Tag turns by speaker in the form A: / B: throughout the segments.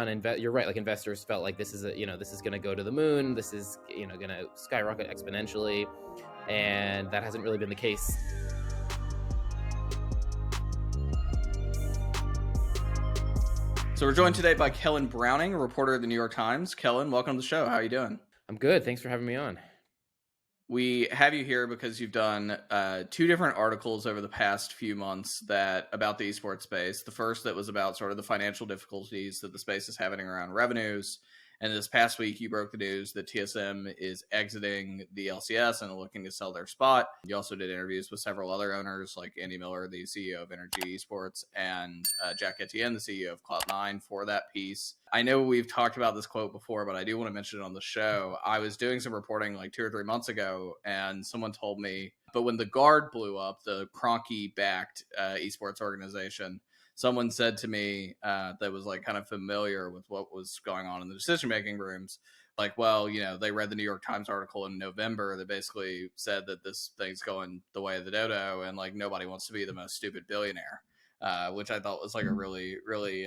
A: on, you're right, like investors felt like this is this is going to go to the moon. This is, going to skyrocket exponentially. And that hasn't really been the case.
B: So we're joined today by Kellen Browning, a reporter at the New York Times. Kellen, welcome to the show. How are you doing?
A: I'm good. Thanks for having me on.
B: We have you here because you've done 2 different articles over the past few months about the esports space. The first that was about sort of the financial difficulties that the space is having around revenues. And this past week, you broke the news that TSM is exiting the LCS and looking to sell their spot. You also did interviews with several other owners like Andy Miller, the CEO of Energy Esports, and Jack Etienne, the CEO of Cloud9, for that piece. I know we've talked about this quote before, but I do want to mention it on the show. I was doing some reporting like 2 or 3 months ago, and someone told me, but when the Guard blew up, the Kroenke-backed esports organization, someone said to me that was like kind of familiar with what was going on in the decision-making rooms, like, well, they read the New York Times article in November that basically said that this thing's going the way of the dodo and like nobody wants to be the most stupid billionaire, which I thought was like a really, really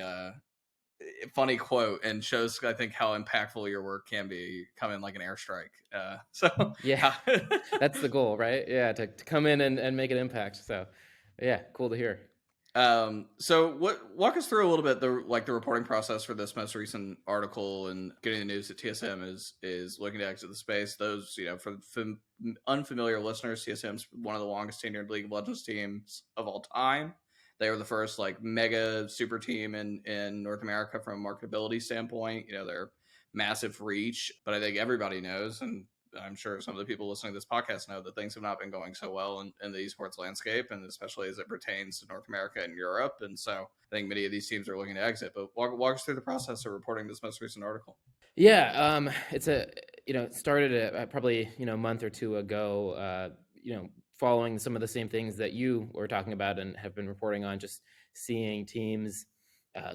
B: funny quote and shows, I think, how impactful your work can be. Come in like an airstrike.
A: Yeah, that's the goal, right? Yeah, to come in and make an impact. So yeah, cool to hear.
B: So walk us through a little bit the reporting process for this most recent article and getting the news that TSM is looking to exit the space. Those, for unfamiliar listeners, TSM's one of the longest tenured League of Legends teams of all time. They were the first like mega super team in North America from a marketability standpoint. Their massive reach, but I think everybody knows, and I'm sure some of the people listening to this podcast know, that things have not been going so well in the esports landscape, and especially as it pertains to North America and Europe. And so I think many of these teams are looking to exit. But walk us through the process of reporting this most recent article.
A: Yeah, it's it started probably a month or 2 ago. Following some of the same things that you were talking about and have been reporting on, just seeing teams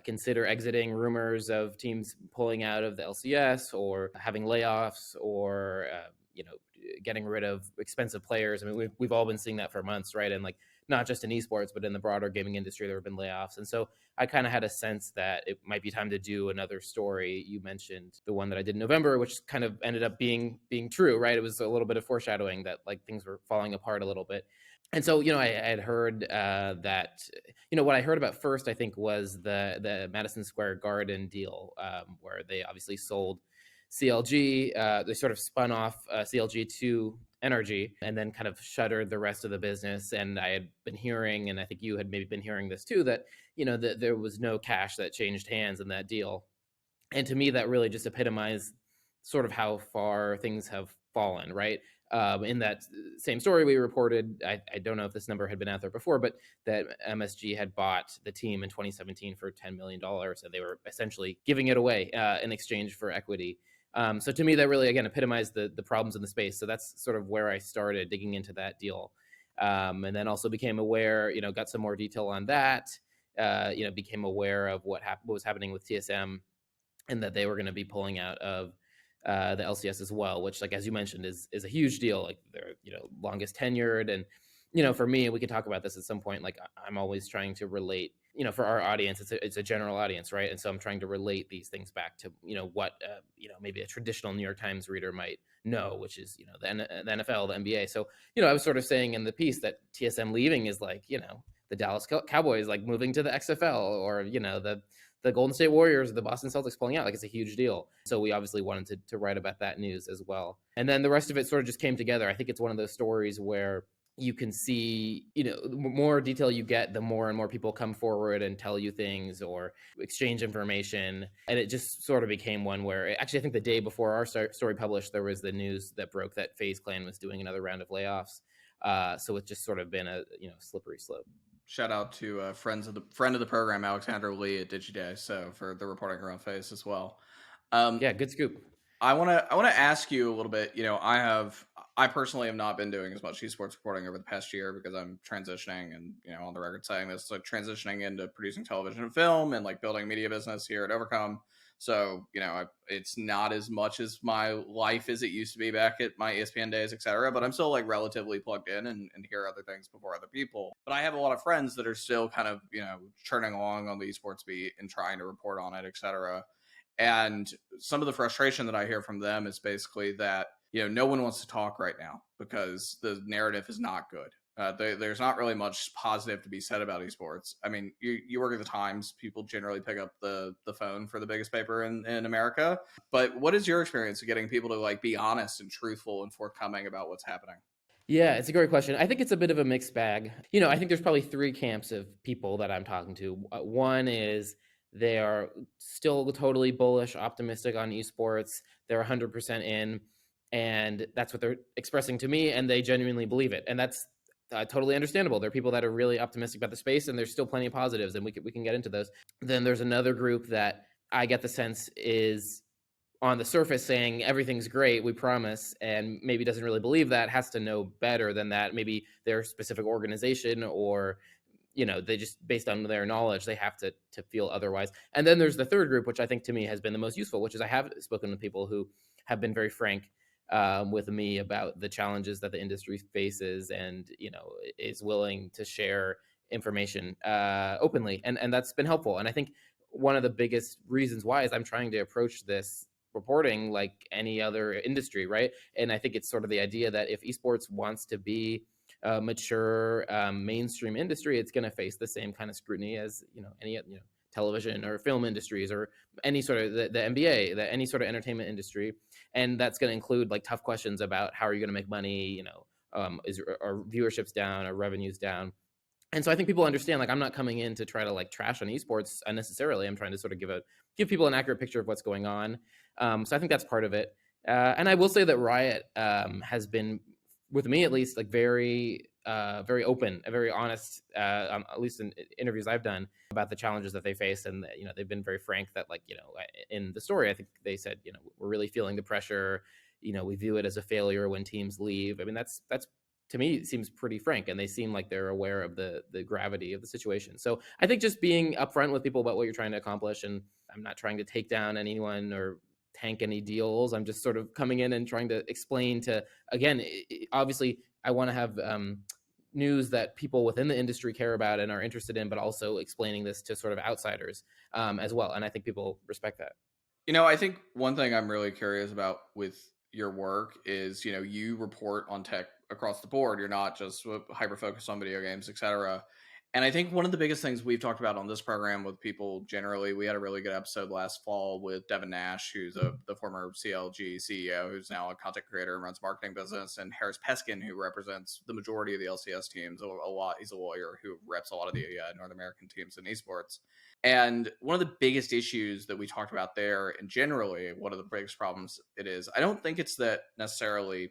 A: consider exiting, rumors of teams pulling out of the LCS or having layoffs or getting rid of expensive players. I mean, we've all been seeing that for months, right? And like not just in esports, but in the broader gaming industry, there have been layoffs. And so I kind of had a sense that it might be time to do another story. You mentioned the one that I did in November, which kind of ended up being true, right? It was a little bit of foreshadowing that like things were falling apart a little bit. And so, I had heard that, what I heard about first, I think, was the Madison Square Garden deal, where they obviously sold CLG. They sort of spun off CLG to Energy and then kind of shuttered the rest of the business. And I had been hearing, and I think you had maybe been hearing this too, that, that there was no cash that changed hands in that deal. And to me, that really just epitomized sort of how far things have fallen, right? In that same story we reported, I don't know if this number had been out there before, but that MSG had bought the team in 2017 for $10 million, and they were essentially giving it away in exchange for equity. So to me, that really, again, epitomized the problems in the space. So that's sort of where I started digging into that deal. And then also became aware, got some more detail on that, became aware of what was happening with TSM and that they were going to be pulling out of the LCS as well, which, like, as you mentioned, is a huge deal. Like, they're, longest tenured. And, for me, we could talk about this at some point. Like, I'm always trying to relate, for our audience, it's a general audience, right? And so I'm trying to relate these things back to, what, maybe a traditional New York Times reader might know, which is, the NFL, the NBA. So, I was sort of saying in the piece that TSM leaving is like, the Dallas Cowboys, like, moving to the XFL, or, the Golden State Warriors, the Boston Celtics pulling out. Like, it's a huge deal. So we obviously wanted to write about that news as well. And then the rest of it sort of just came together. I think it's one of those stories where you can see, the more detail you get, the more and more people come forward and tell you things or exchange information. And it just sort of became one where, actually, I think the day before our story published, there was the news that broke that FaZe Clan was doing another round of layoffs. So it's just sort of been a slippery slope.
B: Shout out to friend of the program, Alexander Lee at DigiDay, so for the reporting around FaZe as well.
A: Yeah, good scoop.
B: I want to ask you a little bit. I personally have not been doing as much esports reporting over the past year because I'm transitioning, and on the record saying this, like transitioning into producing television and film and like building a media business here at Overcome. So, it's not as much as my life as it used to be back at my ESPN days, et cetera, but I'm still like relatively plugged in and hear other things before other people. But I have a lot of friends that are still kind of, churning along on the esports beat and trying to report on it, et cetera. And some of the frustration that I hear from them is basically that, no one wants to talk right now because the narrative is not good. There's not really much positive to be said about esports. I mean, you work at the Times, people generally pick up the phone for the biggest paper in America. But what is your experience of getting people to like be honest and truthful and forthcoming about what's happening?
A: Yeah, it's a great question. I think it's a bit of a mixed bag. I think there's probably three camps of people that I'm talking to. One is they are still totally bullish, optimistic on esports. They're 100% in, and that's what they're expressing to me, and they genuinely believe it. And that's totally understandable. There are people that are really optimistic about the space, and there's still plenty of positives, and we can get into those. Then there's another group that I get the sense is on the surface saying everything's great, we promise, and maybe doesn't really believe that, has to know better than that. Maybe their specific organization, or they just, based on their knowledge, they have to feel otherwise. And then there's the third group, which I think to me has been the most useful, which is I have spoken to people who have been very frank with me about the challenges that the industry faces, and is willing to share information openly, and that's been helpful. And I think one of the biggest reasons why is I'm trying to approach this reporting like any other industry, right? And I think it's sort of the idea that if esports wants to be a mature mainstream industry, it's going to face the same kind of scrutiny as any television or film industries, or any sort of the NBA, any sort of entertainment industry. And that's going to include like tough questions about how are you going to make money, is our viewership's down, our revenues down. And so I think people understand, like, I'm not coming in to try to like trash on esports unnecessarily. I'm trying to sort of give people an accurate picture of what's going on. So I think that's part of it. And I will say that Riot has been, with me at least, like very open and very honest, at least in interviews I've done, about the challenges that they face. And they've been very frank that, like, in the story, I think they said, we're really feeling the pressure. We view it as a failure when teams leave. I mean, that's to me, it seems pretty frank, and they seem like they're aware of the gravity of the situation. So I think just being upfront with people about what you're trying to accomplish, and I'm not trying to take down anyone or tank any deals. I'm just sort of coming in and trying to explain to, again, obviously I want to have news that people within the industry care about and are interested in, but also explaining this to sort of outsiders as well. And I think people respect that.
B: I think one thing I'm really curious about with your work is, you report on tech across the board. You're not just hyper focused on video games, etc. And I think one of the biggest things we've talked about on this program with people generally, we had a really good episode last fall with Devin Nash, who's the former CLG CEO, who's now a content creator and runs marketing business, and Harris Peskin, who represents the majority of the LCS teams a lot. He's a lawyer who reps a lot of the North American teams in esports. And one of the biggest issues that we talked about there, and generally one of the biggest problems it is, I don't think it's that necessarily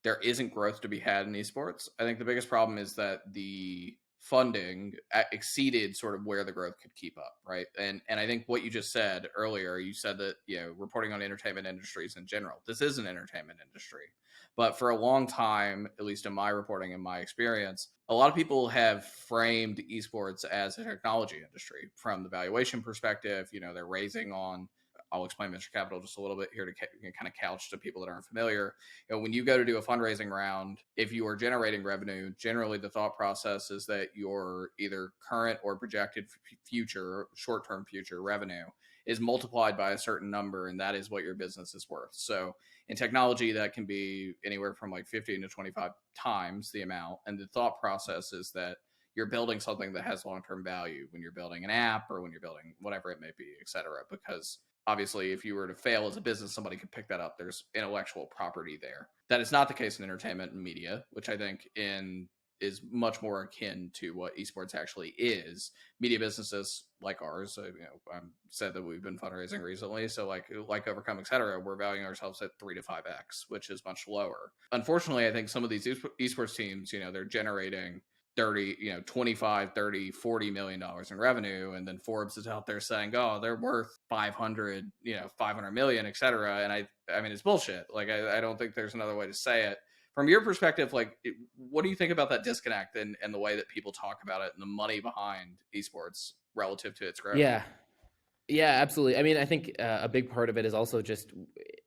B: there isn't growth to be had in esports. I think the biggest problem is that the funding exceeded sort of where the growth could keep up, right? And I think what you just said earlier, you said that, reporting on entertainment industries in general, this is an entertainment industry. But for a long time, at least in my reporting and my experience, a lot of people have framed esports as a technology industry from the valuation perspective. They're raising on, I'll explain venture capital just a little bit here to kind of couch to people that aren't familiar. When you go to do a fundraising round, if you are generating revenue, generally the thought process is that your either current or projected future, short-term future revenue is multiplied by a certain number, and that is what your business is worth. So in technology, that can be anywhere from like 15 to 25 times the amount. And the thought process is that you're building something that has long-term value when you're building an app or when you're building whatever it may be, et cetera. Because obviously, if you were to fail as a business, somebody could pick that up. There's intellectual property there. That is not the case in entertainment and media, which I think is much more akin to what esports actually is. Media businesses like ours, said that we've been fundraising recently. So like Overcome, et cetera, we're valuing ourselves at 3 to 5x, which is much lower. Unfortunately, I think some of these esports teams, they're generating 30, 25, 30, 40 million dollars in revenue. And then Forbes is out there saying, oh, they're worth 500, 500 million, et cetera. And I mean, it's bullshit. Like, I don't think there's another way to say it. From your perspective, like, what do you think about that disconnect and the way that people talk about it and the money behind esports relative to its growth?
A: Yeah, absolutely. I mean, I think a big part of it is also just,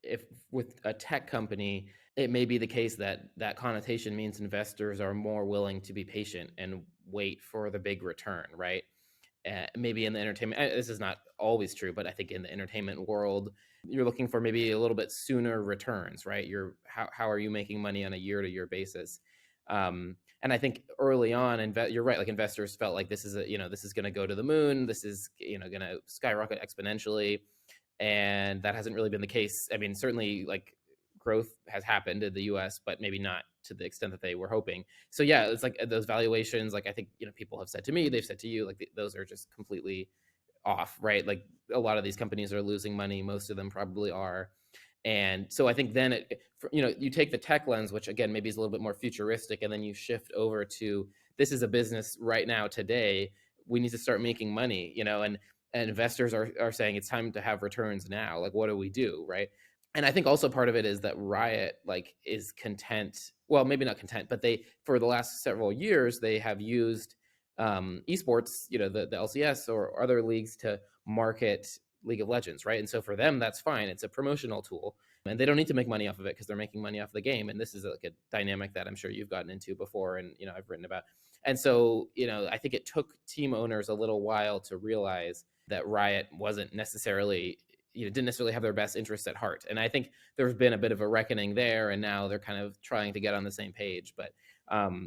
A: if with a tech company, it may be the case that that connotation means investors are more willing to be patient and wait for the big return, right? Maybe in the entertainment, this is not always true, but I think in the entertainment world, you're looking for maybe a little bit sooner returns, right? How are you making money on a year-to-year basis? And I think early on, you're right, like investors felt like this is this is going to go to the moon. This is going to skyrocket exponentially, and that hasn't really been the case. I mean, certainly like growth has happened in the US, but maybe not to the extent that they were hoping. So yeah, it's like those valuations, like I think people have said to me, they've said to you, like those are just completely off, right? Like a lot of these companies are losing money. Most of them probably are. And so I think then you take the tech lens, which again maybe is a little bit more futuristic, and then you shift over to this is a business right now today. We need to start making money, and investors are saying it's time to have returns now. Like, what do we do, right? And I think also part of it is that Riot is content. Well, maybe not content, but they for the last several years they have used esports, the LCS or other leagues to market League of Legends, right? And so for them, that's fine. It's a promotional tool, and they don't need to make money off of it because they're making money off the game. And this is like a dynamic that I'm sure you've gotten into before, and I've written about. And so I think it took team owners a little while to realize that Riot wasn't necessarily didn't necessarily have their best interests at heart. And I think there's been a bit of a reckoning there, and now they're kind of trying to get on the same page. But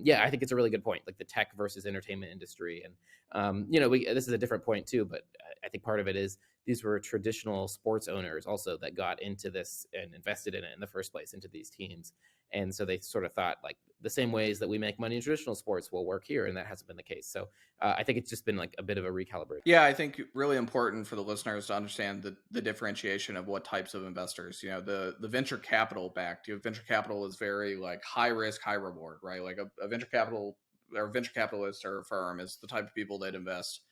A: yeah, I think it's a really good point, like the tech versus entertainment industry. And this is a different point too, but I think part of it is these were traditional sports owners also that got into this and invested in it in the first place, into these teams. And so they sort of thought like the same ways that we make money in traditional sports will work here, and that hasn't been the case. So I think it's just been like a bit of a recalibration.
B: Yeah, I think really important for the listeners to understand the differentiation of what types of investors. The venture capital backed. Venture capital is very like high risk, high reward, right? Like a venture capital or venture capitalist or a firm is the type of people that invest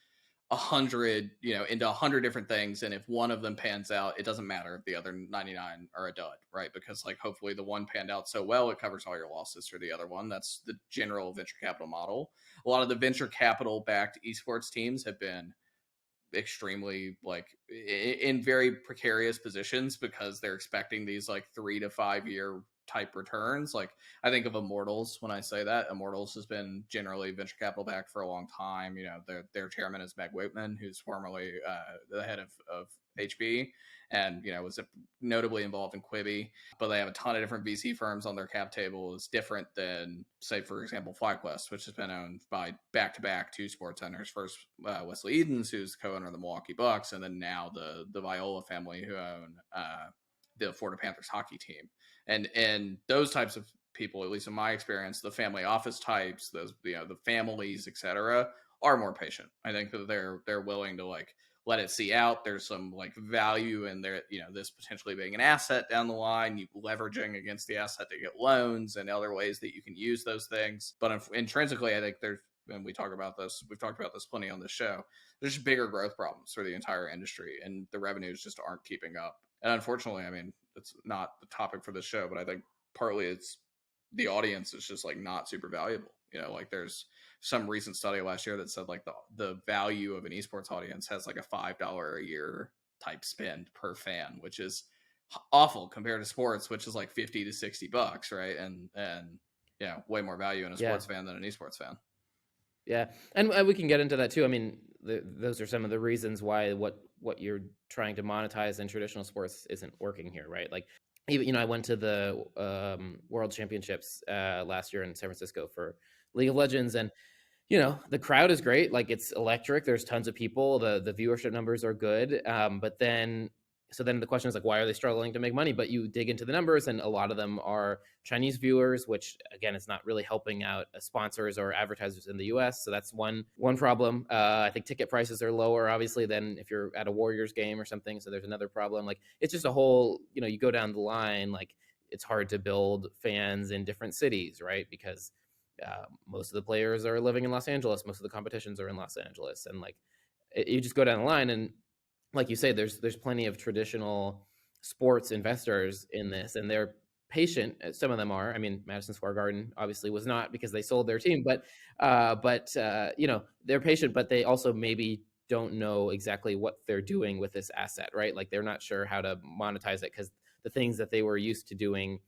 B: 100, into 100 different things, and if one of them pans out, it doesn't matter if the other 99 are a dud, right? Because like hopefully the one panned out so well it covers all your losses for the other one. That's the general venture capital model. A lot of the venture capital backed esports teams have been extremely like in very precarious positions because they're expecting these like 3 to 5 year type returns. Like I think of Immortals when I say that. Immortals has been generally venture capital backed for a long time. Their chairman is Meg Whitman, who's formerly the head of HB, and was notably involved in Quibi. But they have a ton of different VC firms on their cap table. Is different than, say, for example, FlyQuest, which has been owned by back-to-back two sports owners. First, Wesley Edens, who's the co-owner of the Milwaukee Bucks, and then now the Viola family, who own the Florida Panthers hockey team. And those types of people, at least in my experience, the family office types, those the families, etc., are more patient. I think that they're willing to like let it see out. There's some like value in there, this potentially being an asset down the line, you leveraging against the asset to get loans and other ways that you can use those things. But intrinsically, I think there's, and we've talked about this plenty on the show, there's just bigger growth problems for the entire industry, and the revenues just aren't keeping up. And unfortunately, I mean, it's not the topic for this show, but I think partly it's the audience is just like not super valuable. Like there's some recent study last year that said like the value of an esports audience has like a $5 a year type spend per fan, which is awful compared to sports, which is like 50 to $60, right? And way more value in a sports fan than an esports fan.
A: Yeah, and we can get into that too. I mean, those are some of the reasons why what you're trying to monetize in traditional sports isn't working here, right? Like, even I went to the World Championships last year in San Francisco for League of Legends, and the crowd is great. Like, it's electric. There's tons of people. The viewership numbers are good. But then the question is like, why are they struggling to make money? But you dig into the numbers, and a lot of them are Chinese viewers, which again, it's not really helping out sponsors or advertisers in the US. So that's one problem. I think ticket prices are lower, obviously, than if you're at a Warriors game or something. So there's another problem. Like, it's just a whole, you go down the line, like it's hard to build fans in different cities, right? Because most of the players are living in Los Angeles. Most of the competitions are in Los Angeles. And like, you just go down the line, and like you say, there's plenty of traditional sports investors in this, and they're patient. Some of them are. I mean, Madison Square Garden obviously was not, because they sold their team, but they're patient, but they also maybe don't know exactly what they're doing with this asset, right? Like, they're not sure how to monetize it because the things that they were used to doing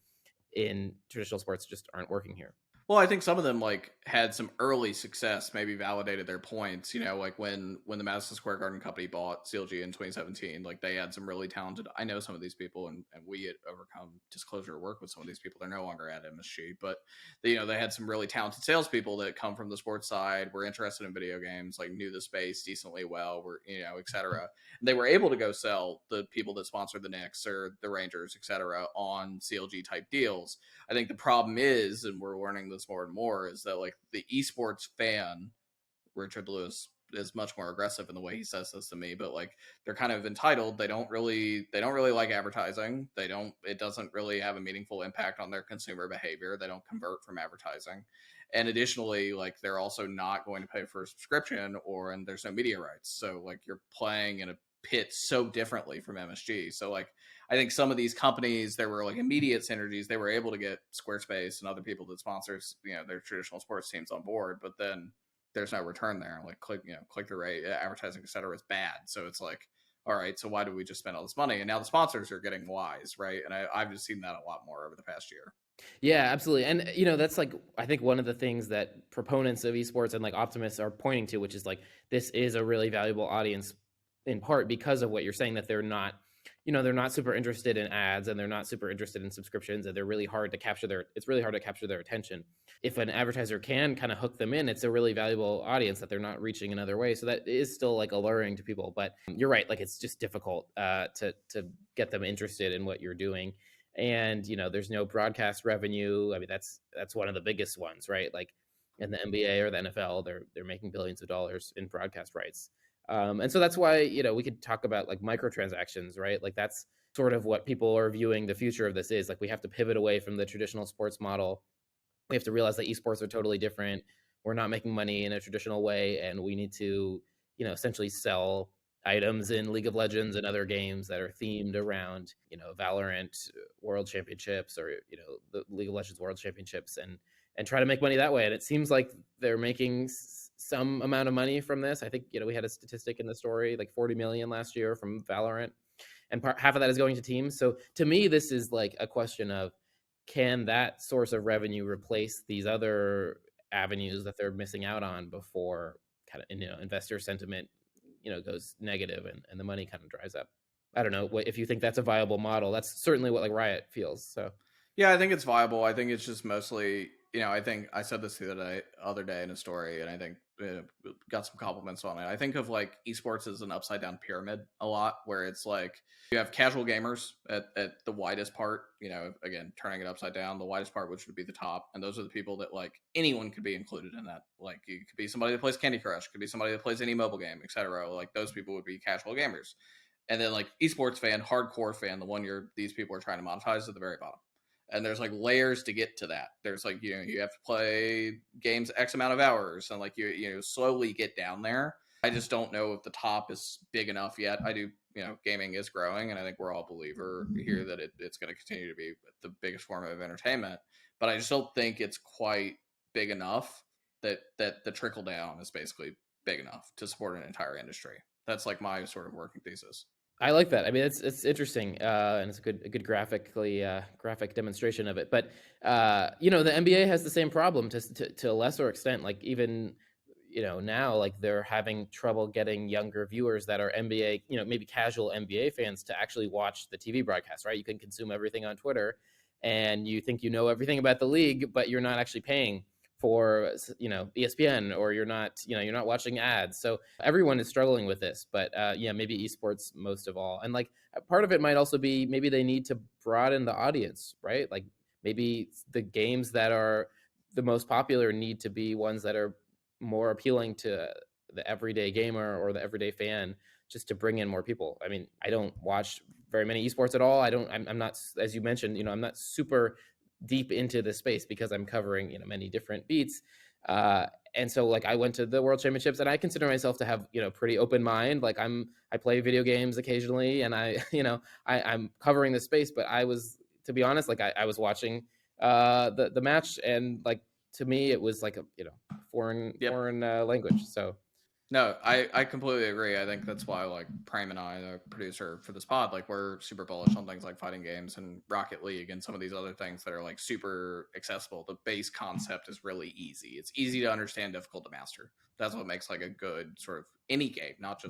A: in traditional sports just aren't working here.
B: Well, I think some of them like had some early success, maybe validated their points. Like when the Madison Square Garden company bought CLG in 2017, like they had some really talented. I know some of these people, and we at Overcome Disclosure work with some of these people. They're no longer at MSG, but they had some really talented salespeople that come from the sports side, were interested in video games, like knew the space decently well, were et cetera. They were able to go sell the people that sponsor the Knicks or the Rangers, et cetera, on CLG type deals. I think the problem is, and we're learning this more and more, is that like the esports fan, Richard Lewis is much more aggressive in the way he says this to me, but like they're kind of entitled. They don't really like advertising. It doesn't really have a meaningful impact on their consumer behavior. They don't convert from advertising. And additionally, like they're also not going to pay for a subscription and there's no media rights. So like you're playing in a pit so differently from MSG. So like I think some of these companies, there were like immediate synergies. They were able to get Squarespace and other people that sponsors, their traditional sports teams on board, but then there's no return there. Like click through rate, advertising, et cetera, is bad. So it's like, all right, so why do we just spend all this money? And now the sponsors are getting wise, right? And I've just seen that a lot more over the past year.
A: Yeah, absolutely. And that's like I think one of the things that proponents of esports and like optimists are pointing to, which is like this is a really valuable audience in part because of what you're saying, that they're not super interested in ads and they're not super interested in subscriptions, and they're really hard to capture their attention. If an advertiser can kind of hook them in, it's a really valuable audience that they're not reaching another way. So that is still like alluring to people, but you're right, like it's just difficult to get them interested in what you're doing. And there's no broadcast revenue. I mean, that's one of the biggest ones, right? Like in the NBA or the NFL, they're making billions of dollars in broadcast rights. And so that's why, we could talk about like microtransactions, right? Like that's sort of what people are viewing the future of this is. Like we have to pivot away from the traditional sports model. We have to realize that esports are totally different. We're not making money in a traditional way, and we need to, essentially sell items in League of Legends and other games that are themed around, Valorant World Championships or, the League of Legends World Championships, and try to make money that way. And it seems like they're making some amount of money from this. I think, we had a statistic in the story, like 40 million last year from Valorant, and half of that is going to teams. So to me, this is like a question of, can that source of revenue replace these other avenues that they're missing out on before kind of, investor sentiment, goes negative and the money kind of dries up. I don't know if you think that's a viable model. That's certainly what like Riot feels. So
B: yeah, I think it's viable. I think it's just mostly, I think I said this the other day in a story, and I think got some compliments on it. I think of like esports as an upside down pyramid a lot, where it's like you have casual gamers at the widest part, again, turning it upside down, the widest part, which would be the top. And those are the people that like anyone could be included in that. Like you could be somebody that plays Candy Crush, could be somebody that plays any mobile game, etc. Like those people would be casual gamers. And then like esports fan, hardcore fan, the one these people are trying to monetize at the very bottom. And there's like layers to get to that. There's like, you have to play games X amount of hours, and like you slowly get down there. I just don't know if the top is big enough yet. I do, gaming is growing, and I think we're all believer here that it's going to continue to be the biggest form of entertainment. But I just don't think it's quite big enough that the trickle down is basically big enough to support an entire industry. That's like my sort of working thesis.
A: I like that. I mean, it's interesting, and it's a good graphic demonstration of it. But the NBA has the same problem to a lesser extent. Like even now, like they're having trouble getting younger viewers that are NBA, maybe casual NBA fans to actually watch the TV broadcast. Right? You can consume everything on Twitter, and you think everything about the league, but you're not actually paying for ESPN, or you're not watching ads. So everyone is struggling with this, but maybe esports most of all. And like part of it might also be maybe they need to broaden the audience, right? Like maybe the games that are the most popular need to be ones that are more appealing to the everyday gamer or the everyday fan, just to bring in more people. I mean, I don't watch very many esports at all. I'm not, as you mentioned, I'm not super deep into the space because I'm covering many different beats, and so like I went to the World Championships, and I consider myself to have pretty open mind. Like I play video games occasionally, and I'm covering the space, but I was, to be honest, like I was watching the match, and like to me it was like a foreign language. So
B: No, I completely agree. I think that's why like Prime and I, the producer for this pod, like we're super bullish on things like fighting games and Rocket League and some of these other things that are like super accessible. The base concept is really easy. It's easy to understand, difficult to master. That's what makes like a good sort of any game, not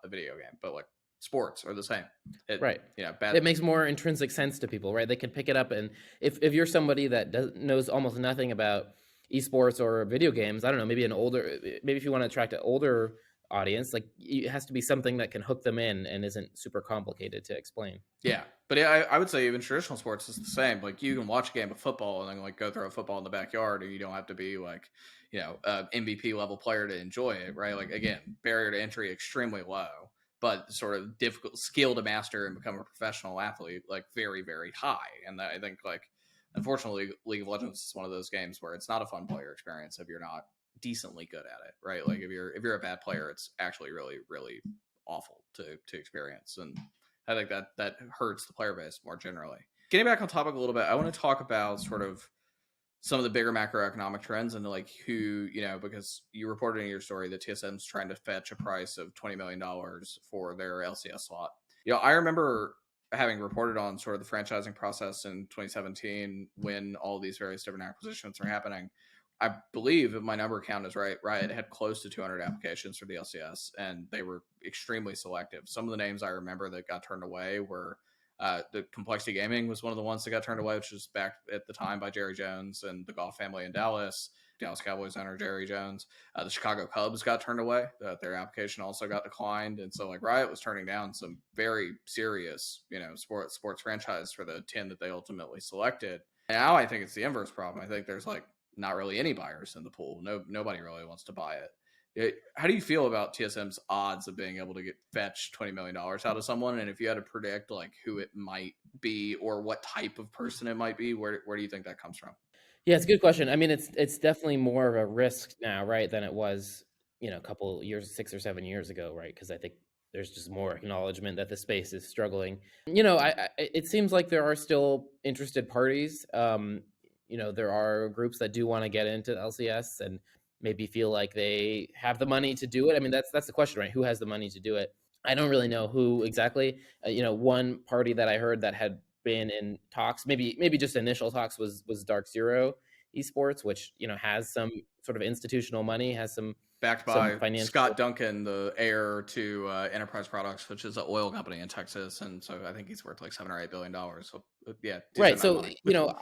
B: a video game, but like sports are the same. It
A: Right.
B: bad.
A: It makes more intrinsic sense to people, right? They can pick it up, and if you're somebody that knows almost nothing about esports or video games, I don't know, maybe if you want to attract an older audience, like it has to be something that can hook them in and isn't super complicated to explain.
B: Yeah, but I would say even traditional sports is the same. Like you can watch a game of football and then like go throw a football in the backyard, and you don't have to be like, MVP level player to enjoy it, right? Like again, barrier to entry extremely low, but sort of difficult skill to master and become a professional athlete like very very high. And I think like unfortunately League of Legends is one of those games where it's not a fun player experience if you're not decently good at it, right? Like if you're a bad player, it's actually really really awful to experience. And I think that hurts the player base more generally. Getting back on topic a little bit, I want to talk about sort of some of the bigger macroeconomic trends and like who, because you reported in your story that TSM's trying to fetch a price of $20 million for their LCS slot. I remember having reported on sort of the franchising process in 2017 when all these various different acquisitions are happening. I believe, if my number count is right, Riot had close to 200 applications for the LCS, and they were extremely selective. Some of the names I remember that got turned away were the Complexity Gaming was one of the ones that got turned away, which was backed at the time by Jerry Jones and the Goff family in Dallas. Dallas Cowboys owner Jerry Jones. The Chicago Cubs got turned away. Their application also got declined, and so like Riot was turning down some very serious, sports franchise for the 10 that they ultimately selected. And now I think it's the inverse problem. I think there's like not really any buyers in the pool. Nobody really wants to buy it. How do you feel about TSM's odds of being able to get fetch $20 million out of someone? And if you had to predict like who it might be or what type of person it might be, where do you think that comes from?
A: Yeah, it's a good question. I mean, it's definitely more of a risk now, right, than it was, a couple years, 6 or 7 years ago, right? Because I think there's just more acknowledgement that the space is struggling. It seems like there are still interested parties. There are groups that do want to get into LCS and maybe feel like they have the money to do it. I mean, that's the question, right? Who has the money to do it? I don't really know who exactly. One party that I heard that had been in talks, maybe just initial talks, was Dark Zero Esports, which has some sort of institutional money, has some
B: Backed by
A: financial.
B: Scott Duncan, the heir to Enterprise Products, which is an oil company in Texas, and so I think he's worth like $7 or $8 billion. So yeah,
A: Right.
B: decent amount
A: So
B: of money.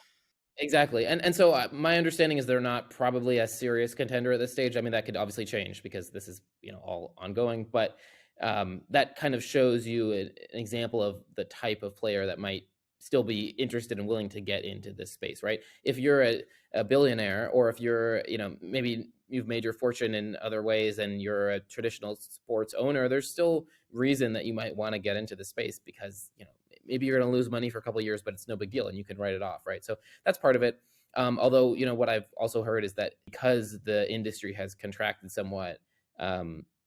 A: exactly, and so my understanding is they're not probably a serious contender at this stage. I mean, that could obviously change because this is all ongoing, but that kind of shows you an example of the type of player that might still be interested and willing to get into this space, right? If you're a billionaire, or if you're maybe you've made your fortune in other ways and you're a traditional sports owner, there's still reason that you might want to get into the space because maybe you're going to lose money for a couple of years, but it's no big deal and you can write it off, right? So that's part of it. Although what I've also heard is that because the industry has contracted somewhat,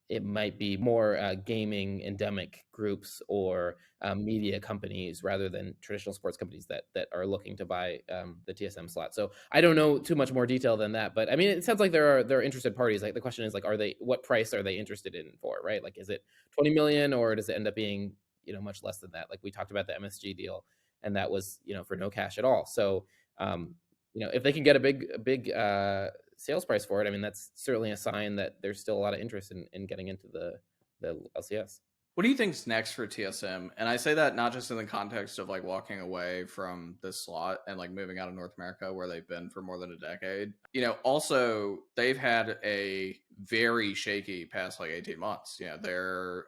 A: it might be more gaming endemic groups or media companies rather than traditional sports companies that are looking to buy the TSM slot. So I don't know too much more detail than that, but I mean, it sounds like there are interested parties. Like the question is like, what price are they interested in for, right? Like, is it 20 million or does it end up being much less than that? Like we talked about the MSG deal, and that was for no cash at all. So if they can get a big sales price for it, I mean, that's certainly a sign that there's still a lot of interest in getting into the LCS.
B: What do you think's next for TSM? And I say that not just in the context of like walking away from this slot and like moving out of North America where they've been for more than a decade. Also they've had a very shaky past like 18 months. Their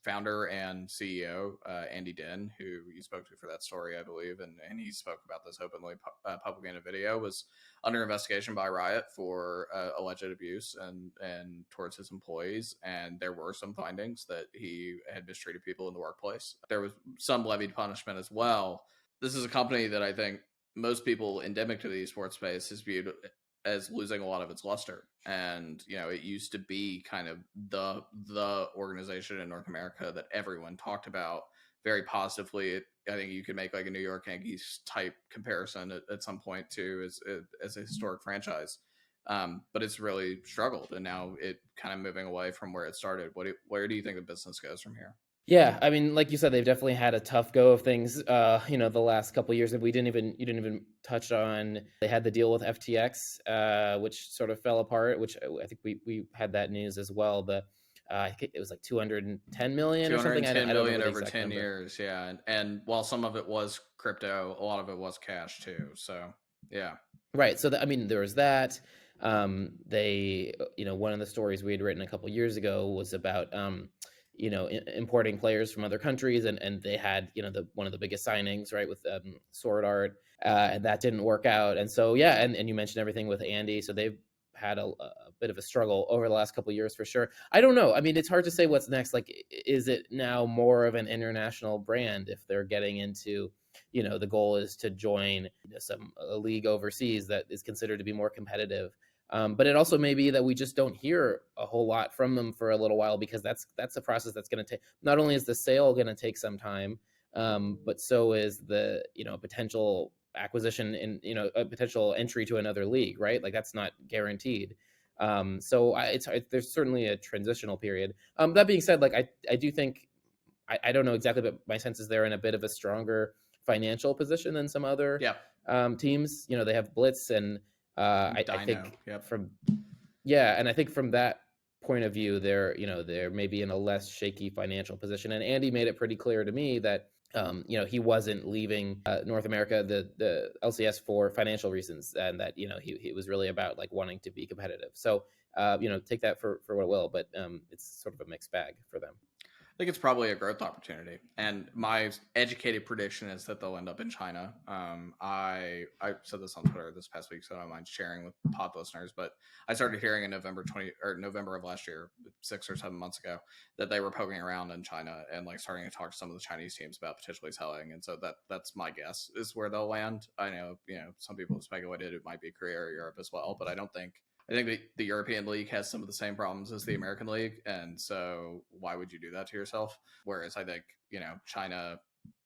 B: founder and CEO, Andy Den, who you spoke to for that story, I believe, and he spoke about this openly publicly in a video, was under investigation by Riot for alleged abuse and towards his employees, and there were some findings that he had mistreated people in the workplace. There was some levied punishment as well. This is a company that I think most people endemic to the esports space is viewed as losing a lot of its luster. And it used to be kind of the organization in North America that everyone talked about very positively. I think you could make like a New York Yankees type comparison at some point too, as a historic franchise. But it's really struggled, and now it kind of moving away from where it started. Where do you think the business goes from here?
A: Yeah, I mean, like you said, they've definitely had a tough go of things. The last couple of years, and you didn't even touch on. They had the deal with FTX, which sort of fell apart. Which I think we had that news as well. I think it was like 210 million or something.
B: 210
A: I don't
B: million
A: remember the
B: over
A: exact
B: 10
A: number.
B: years, yeah. And while some of it was crypto, a lot of it was cash too. So yeah.
A: Right. So I mean, there was that. One of the stories we had written a couple years ago was about, importing players from other countries, and they had, one of the biggest signings, right, with Sword Art, and that didn't work out. And so, yeah, and you mentioned everything with Andy, so they've had a bit of a struggle over the last couple of years for sure. I don't know. I mean, it's hard to say what's next. Like, is it now more of an international brand if they're getting into, the goal is to join a league overseas that is considered to be more competitive. But it also may be that we just don't hear a whole lot from them for a little while, because that's a process that's going to take. Not only is the sale going to take some time, but so is the potential acquisition and a potential entry to another league, right? Like that's not guaranteed. There's certainly a transitional period. That being said, like I do think I don't know exactly, but my sense is they're in a bit of a stronger financial position than some other
B: Yeah.
A: teams. They have Blitz, and I
B: Dino.
A: think
B: Yep.
A: and I think from that point of view, they're maybe in a less shaky financial position. And Andy made it pretty clear to me that he wasn't leaving North America, the LCS, for financial reasons, and that he was really about like wanting to be competitive. So take that for what it will, but it's sort of a mixed bag for them.
B: I think it's probably a growth opportunity, and my educated prediction is that they'll end up in China. I said this on Twitter this past week, so I don't mind sharing with pod listeners. But I started hearing in November of last year, 6 or 7 months ago, that they were poking around in China and like starting to talk to some of the Chinese teams about potentially selling. And so that's my guess is where they'll land. I know some people have speculated it might be Korea or Europe as well, but I think the European League has some of the same problems as the American League, and so why would you do that to yourself? Whereas I think China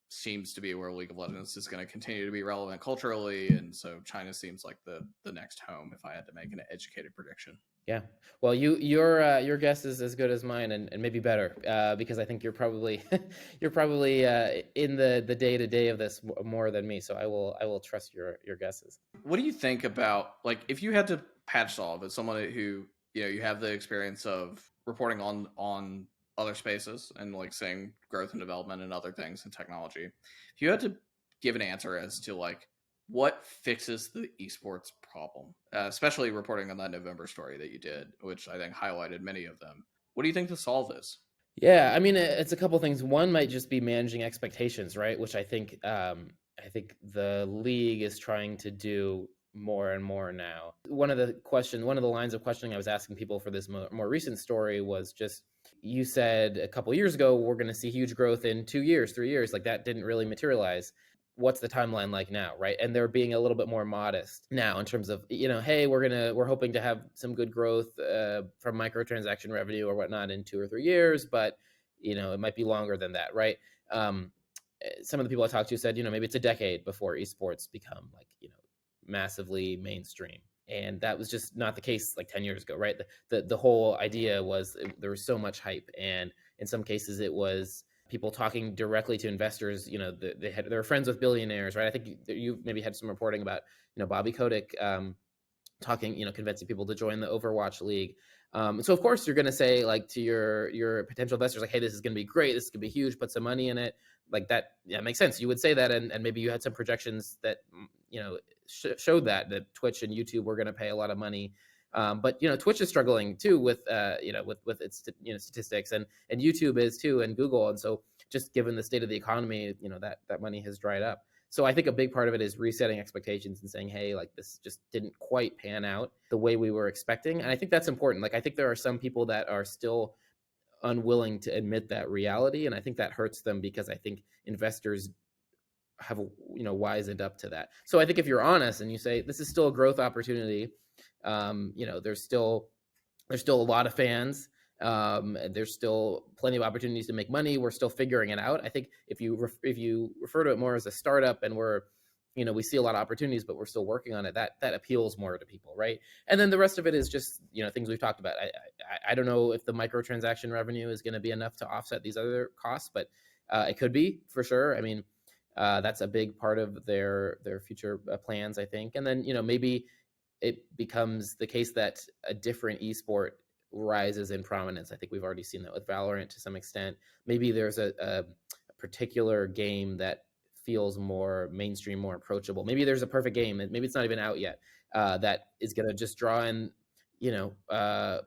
B: seems to be where League of Legends is going to continue to be relevant culturally, and so China seems like the next home. If I had to make an educated prediction.
A: Yeah. Well, your guess is as good as mine, and maybe better, because I think you're probably in the day to day of this more than me. So I will trust your guesses.
B: What do you think about, like, if you had to patch solve as someone who you have the experience of reporting on other spaces and like seeing growth and development and other things in technology, if you had to give an answer as to like what fixes the esports problem, especially reporting on that November story that you did, which I think highlighted many of them, what do you think the solve is?
A: Yeah, I mean, it's a couple things. One might just be managing expectations, right? Which I think the league is trying to do more and more now. One of the lines of questioning I was asking people for this more recent story was just, you said a couple years ago we're going to see huge growth in 2 years, 3 years, like that didn't really materialize. What's the timeline like now, right? And they're being a little bit more modest now in terms of, hey, we're hoping to have some good growth from microtransaction revenue or whatnot in 2 or 3 years, but it might be longer than that, right? Some of the people I talked to said, maybe it's a decade before esports become like, massively mainstream. And that was just not the case like 10 years ago, right? The whole idea was there was so much hype, and in some cases it was people talking directly to investors. They were friends with billionaires, right? I think you maybe had some reporting about Bobby Kotick talking, convincing people to join the Overwatch League. So of course you're going to say like to your potential investors, like, hey, this is going to be great, this is going to be huge, put some money in it, like that. Yeah, makes sense. You would say that, and maybe you had some projections that showed that Twitch and YouTube were going to pay a lot of money. But Twitch is struggling too with with its statistics, and YouTube is too, and Google. And so just given the state of the economy, that money has dried up. So I think a big part of it is resetting expectations and saying, hey, like this just didn't quite pan out the way we were expecting. And I think that's important. Like I think there are some people that are still unwilling to admit that reality, and I think that hurts them, because I think investors have wisened up to that. So I think if you're honest and you say this is still a growth opportunity, there's still a lot of fans, there's still plenty of opportunities to make money, we're still figuring it out. I think if you refer to it more as a startup, and we're we see a lot of opportunities, but we're still working on it. That appeals more to people, right? And then the rest of it is just things we've talked about. I don't know if the microtransaction revenue is going to be enough to offset these other costs, but it could be for sure. I mean, that's a big part of their future plans, I think. And then maybe it becomes the case that a different esport rises in prominence. I think we've already seen that with Valorant to some extent. Maybe there's a particular game that feels more mainstream, more approachable. Maybe there's a perfect game, maybe it's not even out yet, that is going to just draw in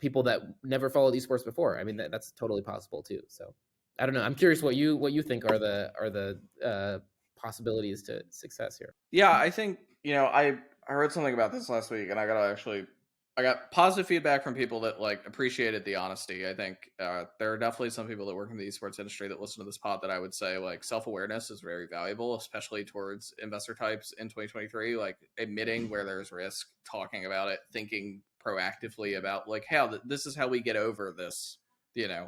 A: people that never followed esports before. I mean, that's totally possible too. So I don't know. I'm curious what you think are the possibilities to success here.
B: Yeah, I think I heard something about this last week, and I got positive feedback from people that appreciated the honesty. I think there are definitely some people that work in the esports industry that listen to this pod that I would say self-awareness is very valuable, especially towards investor types in 2023. Admitting where there's risk, talking about it, thinking proactively about hey, this is how we get over this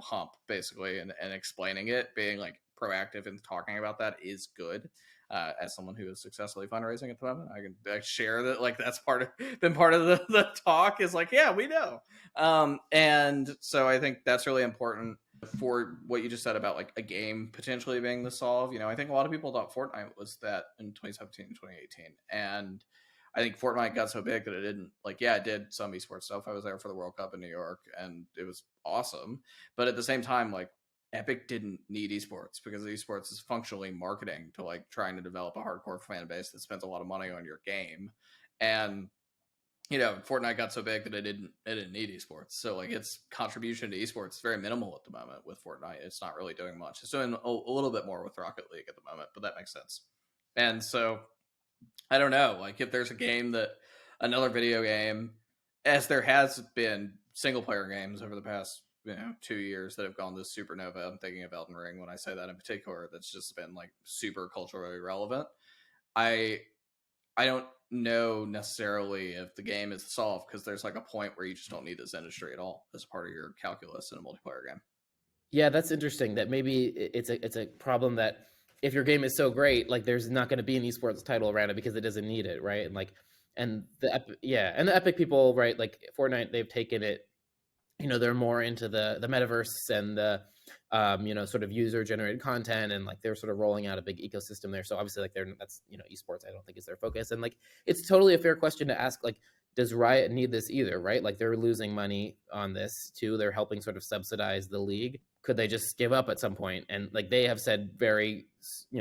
B: hump, basically, and explaining it, being proactive and talking about that is good. As someone who is successfully fundraising at the moment, I can share that that's been part of the talk is yeah, we know. And so I think that's really important for what you just said about a game potentially being the solve. I think a lot of people thought Fortnite was that in 2017 and 2018. And I think Fortnite got so big that it didn't it did some esports stuff. I was there for the World Cup in New York and it was awesome. But at the same time, Epic didn't need esports because esports is functionally marketing to trying to develop a hardcore fan base that spends a lot of money on your game. And Fortnite got so big that it didn't need esports. So its contribution to esports is very minimal at the moment with Fortnite. It's not really doing much. It's doing a little bit more with Rocket League at the moment, but that makes sense. And so I don't know, if there's a game that another video game, as there has been single player games over the past 2 years that have gone this supernova. I'm thinking of Elden Ring when I say that in particular. That's just been super culturally relevant. I don't know necessarily if the game is solved because there's a point where you just don't need this industry at all as part of your calculus in a multiplayer game.
A: Yeah, that's interesting. That maybe it's a problem that if your game is so great, there's not going to be an esports title around it because it doesn't need it, right? And the Epic people, right? Fortnite, they've taken it. They're more into the metaverse and the sort of user generated content, and they're sort of rolling out a big ecosystem there. So obviously that's esports I don't think is their focus. And it's totally a fair question to ask, does Riot need this either, right? They're losing money on this too. They're helping sort of subsidize the league. Could they just give up at some point? And they have said very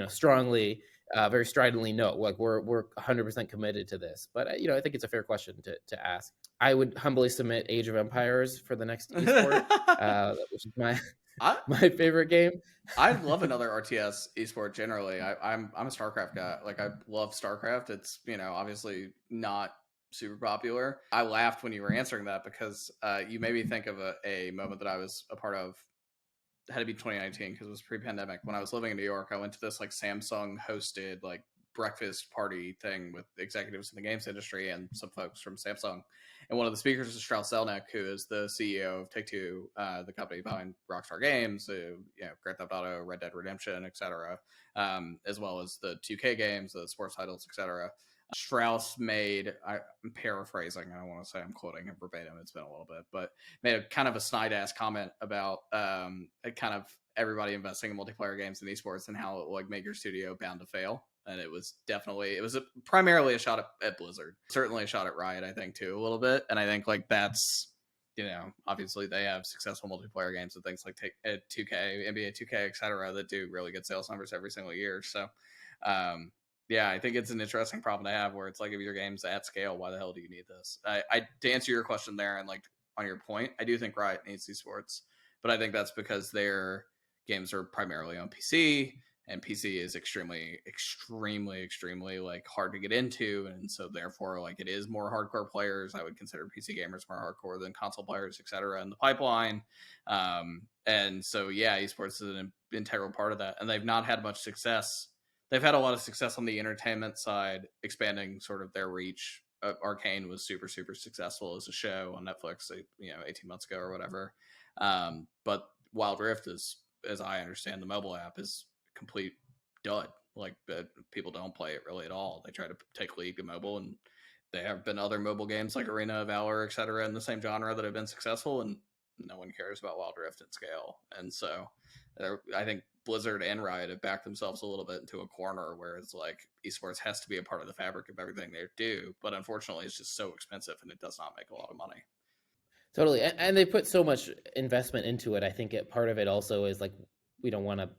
A: strongly, very stridently, no, we're 100% committed to this. But I think it's a fair question to ask. I would humbly submit Age of Empires for the next esport, which is my favorite game.
B: I love another RTS esport generally. I'm a StarCraft guy. I love StarCraft. It's obviously not super popular. I laughed when you were answering that because you made me think of a moment that I was a part of. It had to be 2019 because it was pre-pandemic. When I was living in New York, I went to this Samsung hosted breakfast party thing with executives in the games industry and some folks from Samsung. And one of the speakers is Strauss Zelnick, who is the CEO of Take-Two, the company behind Rockstar Games, Grand Theft Auto, Red Dead Redemption, etc., as well as the 2K games, the sports titles, etc. Strauss made, I'm paraphrasing, I don't want to say I'm quoting him verbatim, it's been a little bit, but made a kind of a snide-ass comment about kind of everybody investing in multiplayer games and esports and how it will make your studio bound to fail. And it was primarily a shot at Blizzard, certainly a shot at Riot, I think, too, a little bit. And I think that's, obviously they have successful multiplayer games and things like 2K, NBA 2K, etc., that do really good sales numbers every single year. So, yeah, I think it's an interesting problem to have where it's if your game's at scale, why the hell do you need this? To answer your question there and on your point, I do think Riot needs esports, but I think that's because their games are primarily on PC. And PC is extremely, extremely, extremely hard to get into, and so therefore it is more hardcore players. I would consider PC gamers more hardcore than console players, etc. in the pipeline. And so yeah, esports is an integral part of that, and they've not had much success. They've had a lot of success on the entertainment side, expanding sort of their reach. Arcane was super, super successful as a show on Netflix, 18 months ago or whatever. But Wild Rift is, as I understand, the mobile app is complete dud. Like, but people don't play it really at all. They try to take League to mobile, and there have been other mobile games like Arena of Valor, etc., in the same genre that have been successful, and no one cares about Wild Rift at scale. And so I think Blizzard and Riot have backed themselves a little bit into a corner where it's like esports has to be a part of the fabric of everything they do, but unfortunately it's just so expensive and it does not make a lot of money.
A: Totally, and they put so much investment into it. I think part of it also is like we don't want to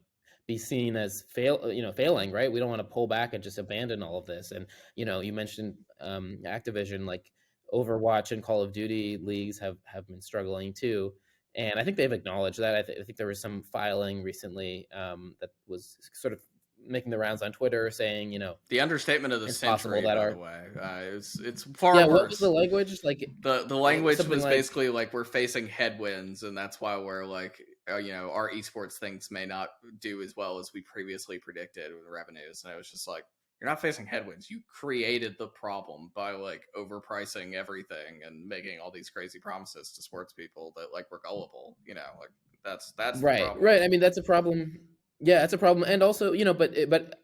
A: be seen as failing, right? We don't want to pull back and just abandon all of this. And you mentioned Activision, like Overwatch and Call of Duty leagues have been struggling too, and I think they've acknowledged that. I think there was some filing recently that was sort of making the rounds on Twitter saying,
B: the understatement of the
A: it's
B: century,
A: possible that
B: by
A: our
B: the way, it's far
A: yeah,
B: worse.
A: what was the language like?
B: The language was
A: like,
B: basically like we're facing headwinds, and that's why we're like, our esports things may not do as well as we previously predicted with revenues. And I was just like, you're not facing headwinds. You created the problem by like overpricing everything and making all these crazy promises to sports people that like we're gullible. Like that's the problem.
A: Right. I mean, that's a problem. Yeah, that's a problem. And also, but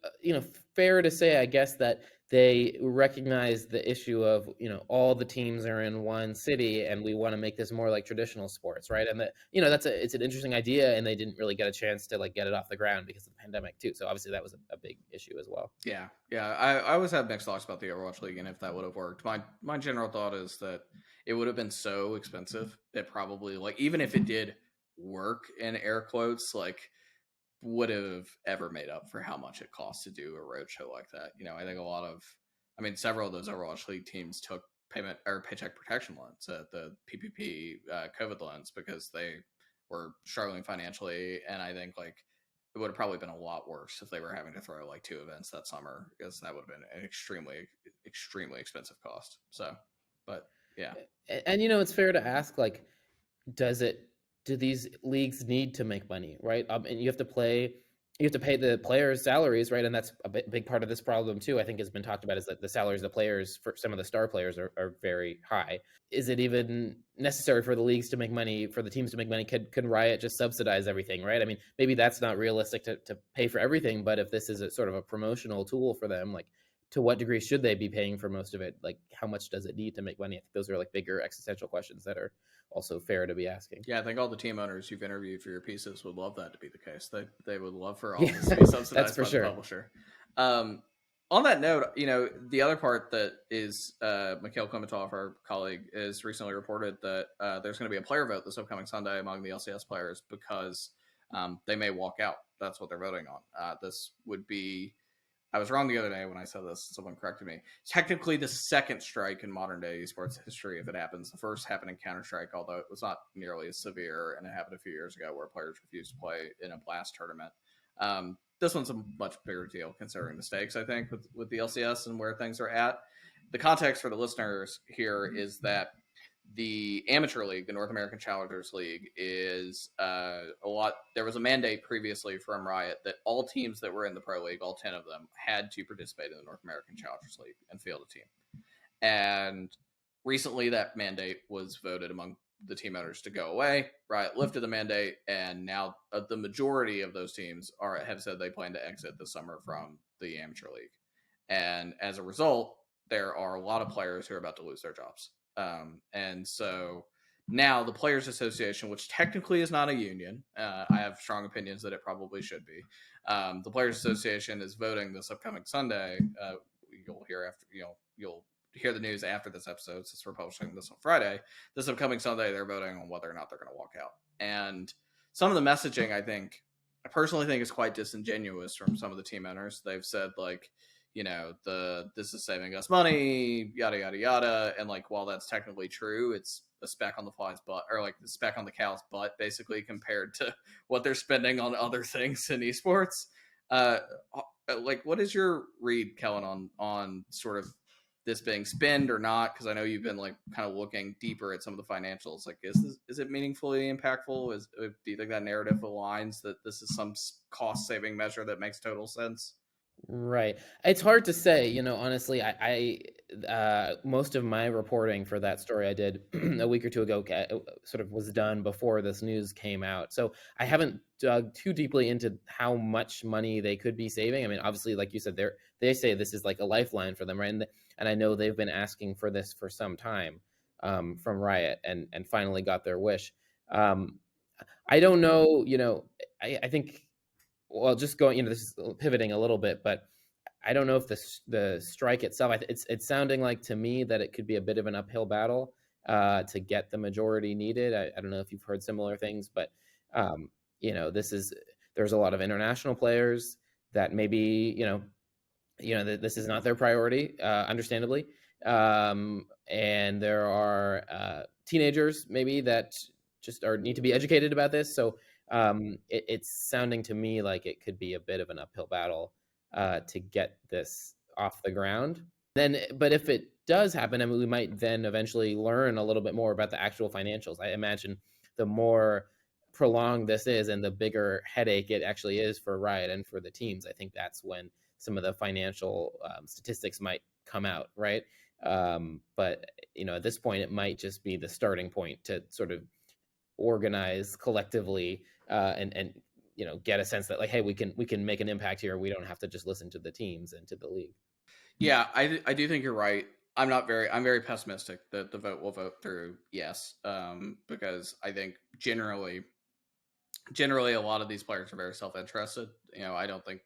A: fair to say, I guess, that they recognize the issue of, all the teams are in one city and we want to make this more like traditional sports, right? And that, it's an interesting idea, and they didn't really get a chance to like get it off the ground because of the pandemic too. So obviously that was a big issue as well.
B: Yeah. I always have mixed thoughts about the Overwatch League and if that would have worked. My general thought is that it would have been so expensive that probably, like, even if it did work in air quotes, like, would have ever made up for how much it costs to do a roadshow like that. I think several of those Overwatch League teams took payment or paycheck protection loans, the PPP COVID loans, because they were struggling financially. And I think like it would have probably been a lot worse if they were having to throw like 2 events that summer, because that would have been an extremely, extremely expensive cost. So, but yeah.
A: And it's fair to ask, like, do these leagues need to make money, right? And you have to pay the players salaries, right? And that's a big part of this problem too, I think, has been talked about, is that the salaries of the players for some of the star players are very high. Is it even necessary for the leagues to make money, for the teams to make money? Could Riot just subsidize everything, right? I mean, maybe that's not realistic to pay for everything, but if this is a sort of a promotional tool for them, like, to what degree should they be paying for most of it? Like, how much does it need to make money? I think those are like bigger existential questions that are also fair to be asking.
B: Yeah, I think all the team owners you've interviewed for your pieces would love that to be the case. They would love for all this to be subsidized by the publisher. On that note, the other part that is Mikhail Klementov, our colleague, has recently reported that there's going to be a player vote this upcoming Sunday among the LCS players because they may walk out. That's what they're voting on. This would be, I was wrong the other day when I said this. Someone corrected me. Technically, the second strike in modern day esports history, if it happens. The first happened in Counter-Strike, although it was not nearly as severe, and it happened a few years ago where players refused to play in a blast tournament. This one's a much bigger deal considering the stakes, I think, with the LCS and where things are at. The context for the listeners here is that the amateur league, the North American Challengers League, is there was a mandate previously from Riot that all teams that were in the Pro League, all 10 of them, had to participate in the North American Challengers League and field a team. And recently that mandate was voted among the team owners to go away. Riot lifted the mandate, and now the majority of those teams have said they plan to exit this summer from the amateur league. And as a result, there are a lot of players who are about to lose their jobs. And so now the Players Association, which technically is not a union, I have strong opinions that it probably should be. The Players Association is voting this upcoming Sunday. You'll hear the news after this episode, since we're publishing this on Friday. This upcoming Sunday, they're voting on whether or not they're going to walk out. And some of the messaging, I personally think is quite disingenuous from some of the team owners. They've said like, this is saving us money, yada, yada, yada. And like, while that's technically true, it's a speck on the fly's butt, or like the speck on the cow's butt, basically, compared to what they're spending on other things in esports. Like, what is your read, Kellen, on sort of this being spend or not? Because I know you've been like kind of looking deeper at some of the financials. Like, is it meaningfully impactful? Do you think that narrative aligns that this is some cost saving measure that makes total sense?
A: Right. It's hard to say, honestly. Most of my reporting for that story I did a week or two ago sort of was done before this news came out. So I haven't dug too deeply into how much money they could be saving. I mean, obviously, like you said, they say this is like a lifeline for them, right? And I know they've been asking for this for some time, from Riot, and finally got their wish. Um, I don't know, I think, well, just going, this is pivoting a little bit, but I don't know if the strike itself. It's sounding like to me that it could be a bit of an uphill battle to get the majority needed. I don't know if you've heard similar things, but um, this is there's a lot of international players that maybe this is not their priority, understandably. And there are teenagers maybe that just need to be educated about this. So it's sounding to me like it could be a bit of an uphill battle to get this off the ground. But if it does happen, I mean, we might then eventually learn a little bit more about the actual financials. I imagine the more prolonged this is and the bigger headache it actually is for Riot and for the teams, I think that's when some of the financial statistics might come out, right? But at this point, it might just be the starting point to sort of organize collectively and get a sense that, like, hey, we can make an impact here. We don't have to just listen to the teams and to the league.
B: Yeah, I do think you're right. I'm very pessimistic that the vote will vote through yes, because I think generally a lot of these players are very self-interested. I don't think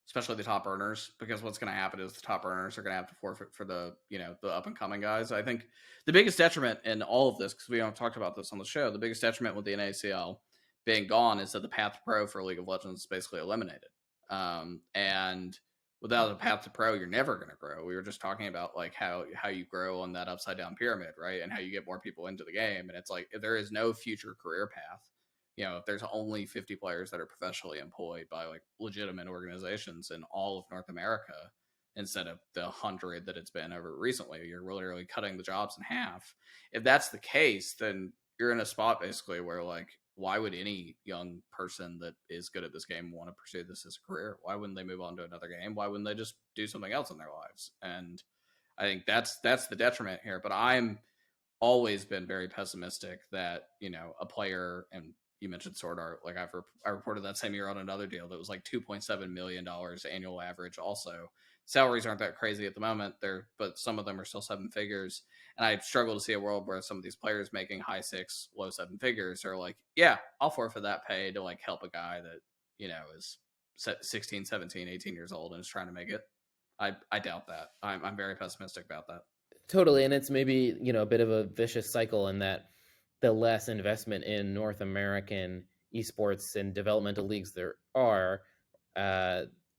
B: especially the top earners, because what's going to happen is the top earners are going to have to forfeit for the up and coming guys. I think the biggest detriment in all of this, because we don't talk about this on the show, the biggest detriment with the NACL being gone is that the path to pro for League of Legends is basically eliminated. And without a path to pro, you're never going to grow. We were just talking about like how you grow on that upside down pyramid, right? And how you get more people into the game. And it's like, if there is no future career path, if there's only 50 players that are professionally employed by like legitimate organizations in all of North America instead of the 100 that it's been over recently, you're literally cutting the jobs in half. If that's the case, then you're in a spot basically where, like, why would any young person that is good at this game want to pursue this as a career? Why wouldn't they move on to another game? Why wouldn't they just do something else in their lives? And I think that's the detriment here. But I'm always been very pessimistic that a player, and you mentioned Sword Art, like I reported that same year on another deal that was like $2.7 million annual average. Also, salaries aren't that crazy at the moment there, but some of them are still seven figures. And I struggle to see a world where some of these players making high six, low seven figures are like, yeah, I'll forfeit that pay to like help a guy that is 16, 17, 18 years old and is trying to make it. I doubt that. I'm very pessimistic about that.
A: Totally, and it's maybe a bit of a vicious cycle in that the less investment in North American esports and developmental leagues there are,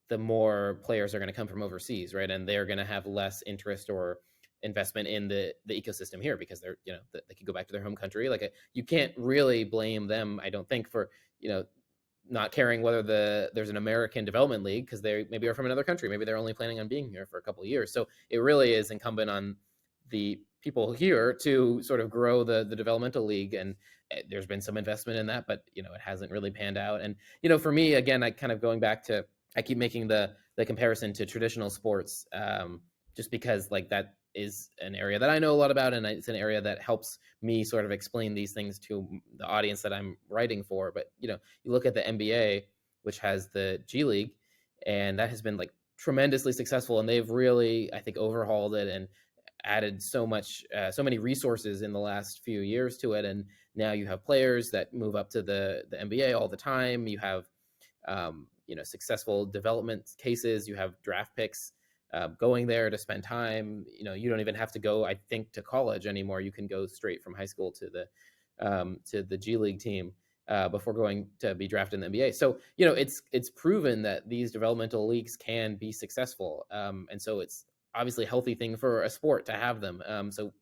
A: the more players are going to come from overseas, right? And they're going to have less interest or investment in the ecosystem here because they could go back to their home country. Like, you can't really blame them, I don't think, for not caring whether there's an American development league, because they maybe are from another country. Maybe they're only planning on being here for a couple of years. So it really is incumbent on the people here to sort of grow the developmental league. And there's been some investment in that, but it hasn't really panned out. And for me, again, I kind of going back to, I keep making the comparison to traditional sports, just because like that is an area that I know a lot about, and it's an area that helps me sort of explain these things to the audience that I'm writing for. But you look at the NBA, which has the G League, and that has been like tremendously successful, and they've really, I think, overhauled it and added so many resources in the last few years to it. And now you have players that move up to the NBA all the time. You have successful development cases. You have draft picks going there to spend time. You don't even have to go, I think, to college anymore. You can go straight from high school to the G League team before going to be drafted in the NBA. So it's proven that these developmental leagues can be successful, and so it's obviously a healthy thing for a sport to have them. So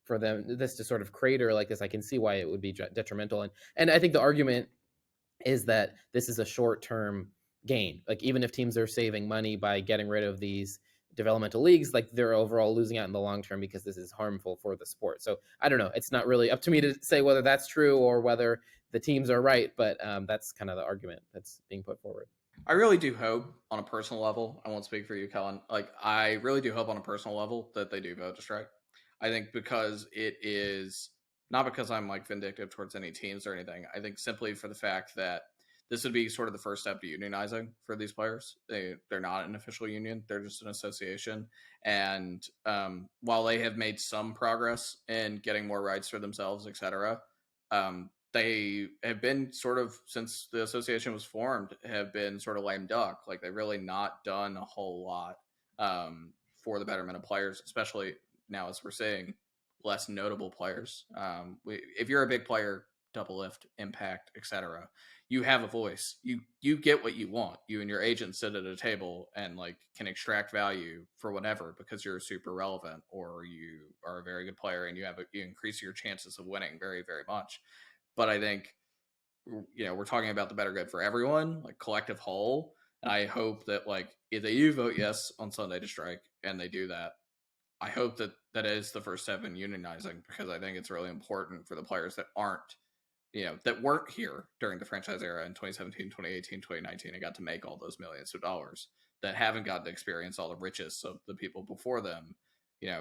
A: for this to sort of crater like this, I can see why it would be detrimental. And I think the argument is that this is a short-term gain. Like, even if teams are saving money by getting rid of these developmental leagues, like, they're overall losing out in the long term because this is harmful for the sport. So I don't know. It's not really up to me to say whether that's true or whether the teams are right, but that's kind of the argument that's being put forward.
B: I really do hope on a personal level, I won't speak for you, Kellen. Like, I really do hope on a personal level that they do vote to strike. I think because it is not because I'm like vindictive towards any teams or anything. I think simply for the fact that this would be sort of the first step to unionizing for these players. They're not an official union; they're just an association. And while they have made some progress in getting more rights for themselves, etc., they have been sort of, since the association was formed, have been sort of lame duck. Like, they've really not done a whole lot for the betterment of players, especially now as we're seeing less notable players. If you're a big player, double lift, impact, etc., you have a voice. You get what you want. You and your agent sit at a table and like can extract value for whatever because you're super relevant or you are a very good player and you increase your chances of winning very, very much. But I think, we're talking about the better good for everyone, like collective whole. And I hope that, like, if they do vote yes on Sunday to strike and they do that, I hope that that is the first step in unionizing, because I think it's really important for the players that aren't, that weren't here during the franchise era in 2017, 2018, 2019, and got to make all those millions of dollars, that haven't gotten to experience all the riches of the people before them,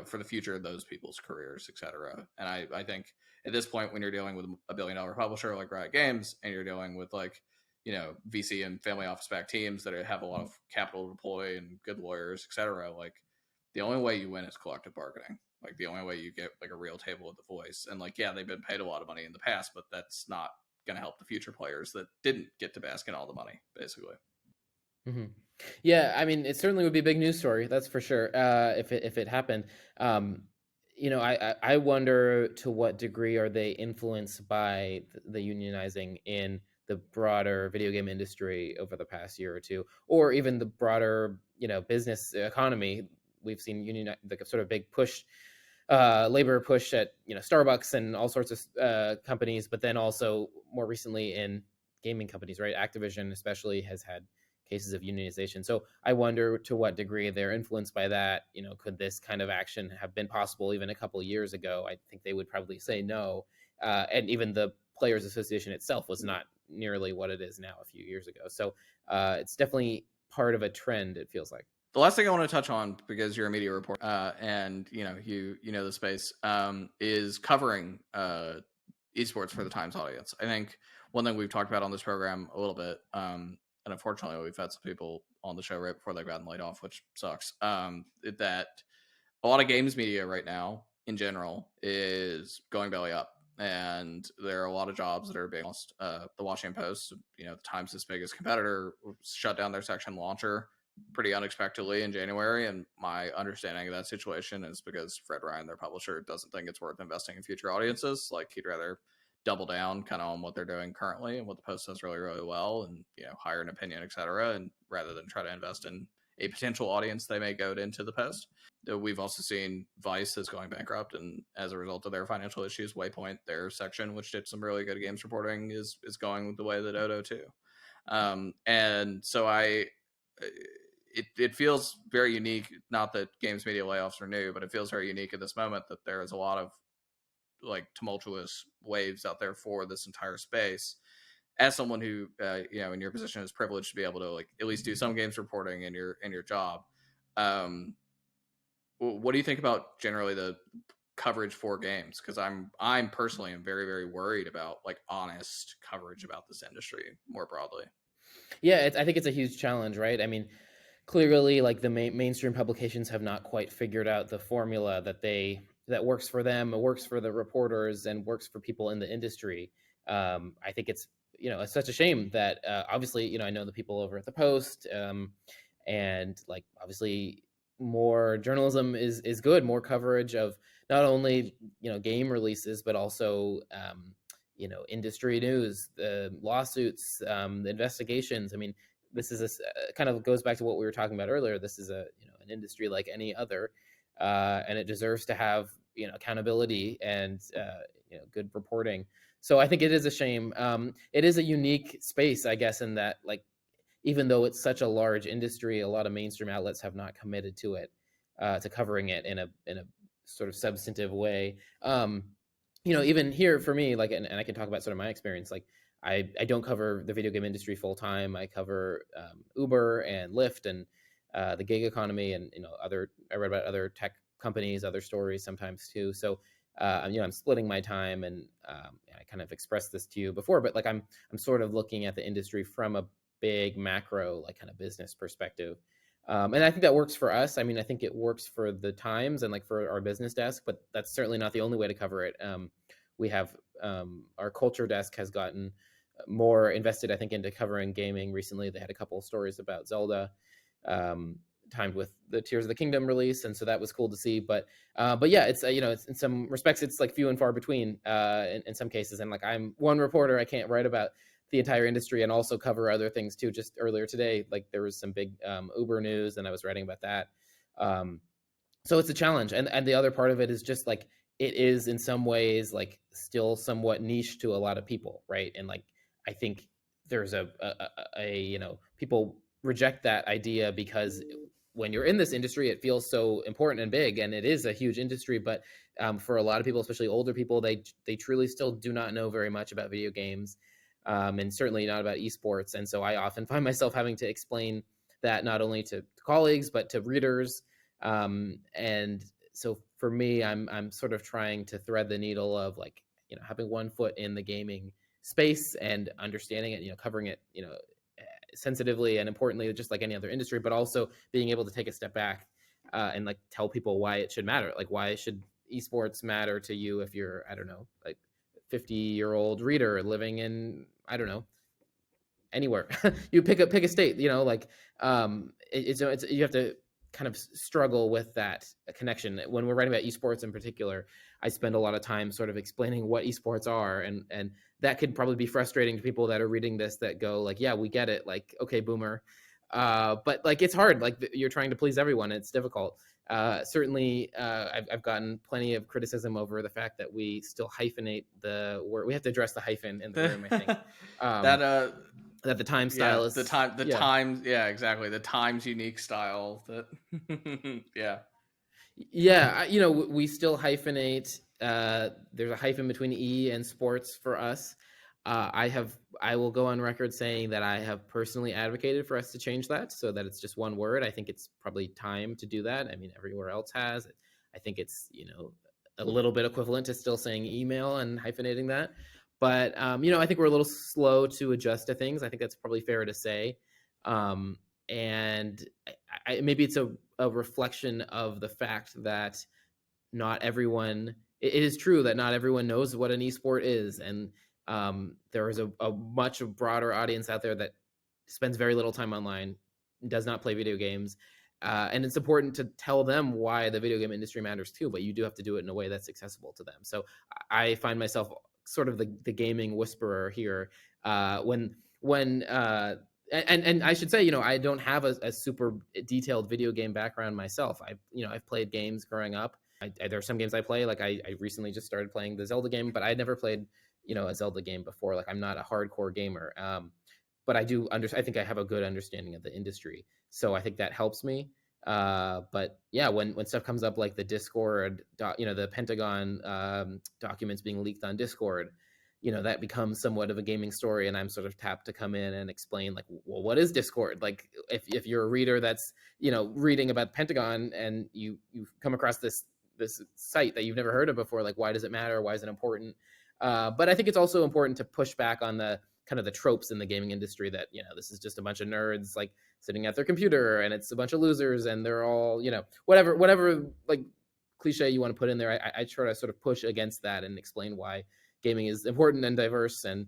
B: for the future of those people's careers, etc. And I think at this point, when you're dealing with a billion-dollar publisher like Riot Games, and you're dealing with like, VC and family office backed teams that have a lot of capital to deploy and good lawyers, etc., like the only way you win is collective bargaining. Like, the only way you get like a real table with the voice. And like, yeah, they've been paid a lot of money in the past, but that's not going to help the future players that didn't get to bask in all the money, basically.
A: Mm-hmm. Yeah, I mean, it certainly would be a big news story, that's for sure. If it happened, I wonder to what degree are they influenced by the unionizing in the broader video game industry over the past year or two, or even the broader business economy. We've seen the sort of big push, labor push at Starbucks and all sorts of companies, but then also more recently in gaming companies, right? Activision especially has had cases of unionization. So I wonder to what degree they're influenced by that. Could this kind of action have been possible even a couple of years ago? I think they would probably say no. And even the Players Association itself was not nearly what it is now a few years ago. So it's definitely part of a trend, it feels like.
B: The last thing I want to touch on, because you're a media reporter, and you know the space, is covering esports for the Times audience. I think one thing we've talked about on this program a little bit, and unfortunately we've had some people on the show right before they've gotten laid off, which sucks. That a lot of games media right now, in general, is going belly up, and there are a lot of jobs that are being lost. The Washington Post, the Times' biggest competitor, shut down their section launcher pretty unexpectedly in January. And my understanding of that situation is because Fred Ryan, their publisher, doesn't think it's worth investing in future audiences. Like, he'd rather double down kind of on what they're doing currently and what the Post does really, really well, and hire an opinion, etc., and rather than try to invest in a potential audience they may goad into the Post. We've also seen Vice is going bankrupt, and as a result of their financial issues, Waypoint, their section, which did some really good games reporting, is going the way of the dodo too. And so it feels very unique. Not that games media layoffs are new, but it feels very unique at this moment that there is a lot of like tumultuous waves out there for this entire space. As someone who, in your position is privileged to be able to like at least do some games reporting in your job, what do you think about generally the coverage for games? Because I'm personally am very, very worried about like honest coverage about this industry more broadly.
A: Yeah, I think it's a huge challenge, right? I mean, clearly, like the mainstream publications have not quite figured out the formula that works for them, works for the reporters, and works for people in the industry. I think it's such a shame that obviously I know the people over at the Post, and like obviously more journalism is good, more coverage of not only game releases but also industry news, the lawsuits, the investigations. I mean, this is kind of goes back to what we were talking about earlier. This is an industry like any other, and it deserves to have accountability and good reporting. So I think it is a shame. It is a unique space, I guess, in that like even though it's such a large industry, a lot of mainstream outlets have not committed to it, to covering it in a sort of substantive way. Even here for me, like, and I can talk about sort of my experience. Like, I don't cover the video game industry full time. I cover Uber and Lyft and the gig economy, and I read about other tech companies, other stories sometimes too. So I'm splitting my time, and I kind of expressed this to you before, but like I'm sort of looking at the industry from a big macro, like kind of business perspective. And I think that works for us. I mean, I think it works for the Times and like for our business desk, but that's certainly not the only way to cover it. We have our culture desk has gotten more invested, I think, into covering gaming recently. They had a couple of stories about Zelda, timed with the Tears of the Kingdom release, and so that was cool to see. But yeah, it's it's in some respects it's like few and far between in some cases. And like I'm one reporter, I can't write about the entire industry and also cover other things too. Just earlier today, like there was some big Uber news, and I was writing about that. So it's a challenge, and the other part of it is just like it is in some ways like still somewhat niche to a lot of people, right? And like I think there's people reject that idea because when you're in this industry, it feels so important and big, and it is a huge industry. But for a lot of people, especially older people, they truly still do not know very much about video games, and certainly not about esports. And so I often find myself having to explain that not only to colleagues but to readers. And so for me, I'm sort of trying to thread the needle of like having one foot in the gaming space and understanding it, covering it, sensitively and importantly, just like any other industry, but also being able to take a step back and like tell people why it should matter. Like why should esports matter to you if you're, I don't know, like 50-year-old reader living in, I don't know, anywhere. You pick a state, like it's you have to kind of struggle with that connection. When we're writing about esports in particular, I spend a lot of time sort of explaining what esports are, and that could probably be frustrating to people that are reading this that go like, yeah, we get it, like, okay, boomer. But like it's hard, like you're trying to please everyone, it's difficult. Certainly I've gotten plenty of criticism over the fact that we still hyphenate the word. We have to address the hyphen in the room, I think. That the time style is
B: yeah, exactly, the Times unique style that
A: we still hyphenate. There's a hyphen between E and sports for us. I will go on record saying that I have personally advocated for us to change that so that it's just one word. I think it's probably time to do that. I mean, everywhere else has. I think it's a little bit equivalent to still saying email and hyphenating that. But I think we're a little slow to adjust to things. I think that's probably fair to say. And maybe it's a reflection of the fact that not everyone. It is true that not everyone knows what an esport is, and there is a much broader audience out there that spends very little time online, does not play video games, and it's important to tell them why the video game industry matters too. But you do have to do it in a way that's accessible to them. So I find myself sort of the gaming whisperer here. When and I should say, I don't have a super detailed video game background myself. I've played games growing up. There are some games I play. Like I recently just started playing the Zelda game, but I never played, a Zelda game before. Like I'm not a hardcore gamer, but I do I think I have a good understanding of the industry, so I think that helps me. But yeah, when stuff comes up like the Discord, the Pentagon documents being leaked on Discord, that becomes somewhat of a gaming story, and I'm sort of tapped to come in and explain like, well, what is Discord? Like if you're a reader that's reading about Pentagon and you come across this site that you've never heard of before, like why does it matter? Why is it important? But I think it's also important to push back on the kind of the tropes in the gaming industry that this is just a bunch of nerds like sitting at their computer, and it's a bunch of losers, and they're all whatever like cliche you want to put in there. I try to sort of push against that and explain why gaming is important and diverse and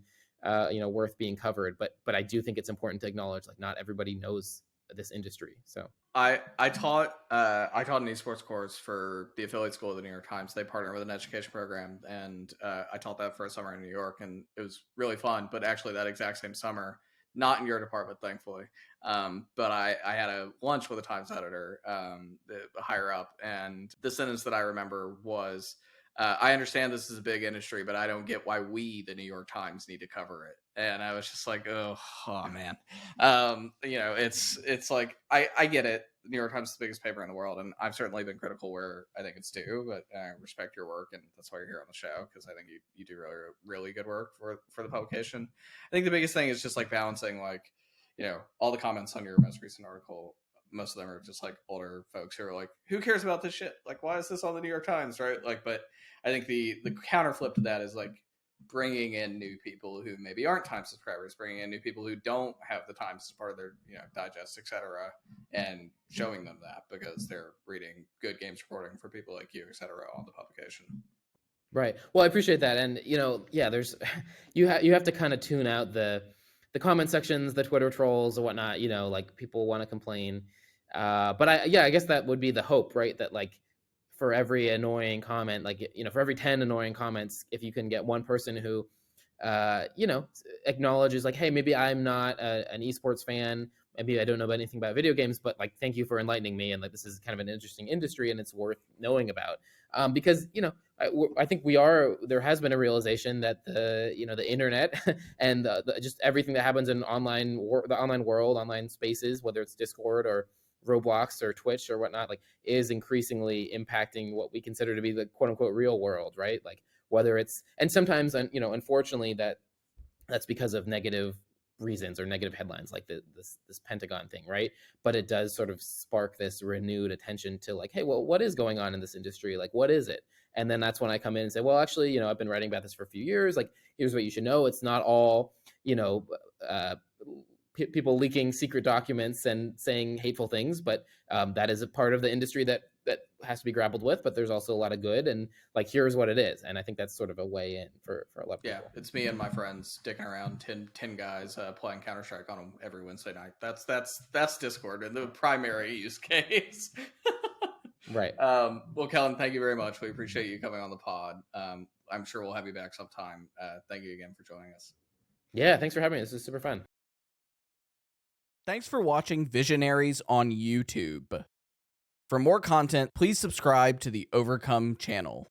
A: worth being covered. But I do think it's important to acknowledge like not everybody knows this industry. So
B: I taught an esports course for the affiliate school of the New York Times. They partner with an education program, and I taught that for a summer in New York, and it was really fun. But actually, that exact same summer, not in your department, thankfully, but I had a lunch with a Times editor, the higher up, and the sentence that I remember was, I understand this is a big industry, but I don't get why we, the New York Times, need to cover it. And I was just like, oh man. It's like, I get it. New York Times is the biggest paper in the world, and I've certainly been critical where I think it's due, but I respect your work, and that's why you're here on the show, because I think you do really, really good work for the publication. I think the biggest thing is just like balancing, like, all the comments on your most recent article, most of them are just like older folks who are like, who cares about this shit? Like, why is this on the New York Times, right? Like, but I think the counter flip to that is like bringing in new people who maybe aren't Time subscribers, bringing in new people who don't have the Times as part of their digest, etc., and showing them that because they're reading good games reporting for people like you, etc., on the publication.
A: Right. Well, I appreciate that, and there's you have to kind of tune out the comment sections, the Twitter trolls or whatnot. Like people want to complain, but I guess that would be the hope, right? That like for every annoying comment, like for every 10 annoying comments, if you can get one person who acknowledges like, hey, maybe I'm not an esports fan, maybe I don't know anything about video games, but like thank you for enlightening me, and like this is kind of an interesting industry and it's worth knowing about, because I think there has been a realization that the internet and just everything that happens in the online world, online spaces, whether it's Discord or Roblox or Twitch or whatnot, like is increasingly impacting what we consider to be the quote unquote real world, right? Like whether it's, and sometimes, unfortunately that's because of negative reasons or negative headlines, like this Pentagon thing, right? But it does sort of spark this renewed attention to like, hey, well, what is going on in this industry? Like, what is it? And then that's when I come in and say, well, actually, I've been writing about this for a few years. Like, here's what you should know. It's not all, people leaking secret documents and saying hateful things, but that is a part of the industry that has to be grappled with. But there's also a lot of good, and like here's what it is, and I think that's sort of a way in for a lot of people.
B: Yeah, it's me and my friends dicking around 10 guys playing Counter-Strike on them every Wednesday night. That's Discord and the primary use case.
A: Right.
B: Well, Kellen, thank you very much. We appreciate you coming on the pod. I'm sure we'll have you back sometime. Thank you again for joining us.
A: Yeah, thanks for having me. This is super fun.
C: Thanks for watching Visionaries on YouTube. For more content, please subscribe to the Overcome channel.